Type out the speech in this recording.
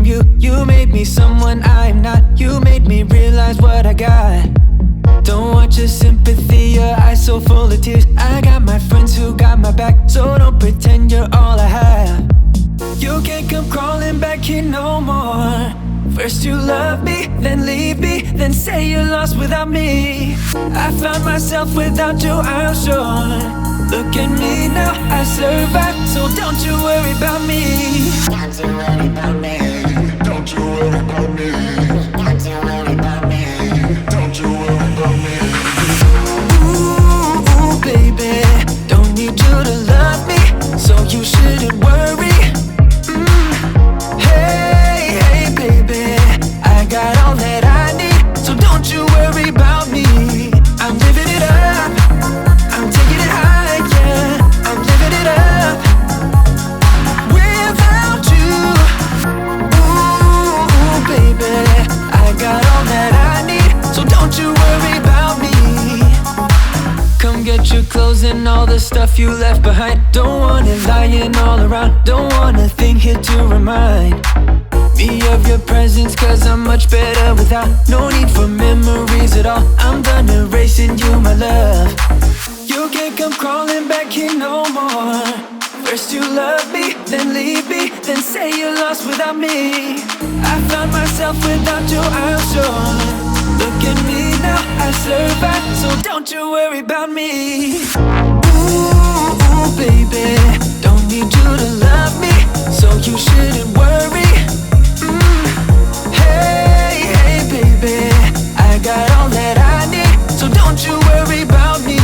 you. You made me someone I'm not. You made me realize what I got. Don't want your sympathy, your eyes so full of tears. I got my friends who got my back, so don't pretend you're all I have. You can't come crawling back here no more. First you love me, then leave me, then say you're lost without me. I found myself without you, I'm sure. Look at me now, I survived, so don't you worry about me. Don't you worry about me. Don't you worry about me. Don't you worry about me. Don't you worry about me. Ooh, baby, don't need you to love me, so you shouldn't worry. Hey, baby, I got all that I need, so don't you worry about me. I'm living it up, I'm taking it high, yeah, I'm living it up without you. Ooh, baby, I got all that I need, so don't you worry about me. Come get your clothes and all the stuff you left behind. Don't want it lying all around, don't want a thing here to remind me of your presence, cause I'm much better without. No need for memories at all, I'm done erasing you, my love. You can't come crawling back here no more. First you love me, then leave me, then say you're lost without me. I found myself without you, I'm sure. Look at me now, I survived, so don't you worry about me. Ooh, baby, don't need you to love me, so you shouldn't worry. Hey, baby, I got all that I need, so don't you worry about me.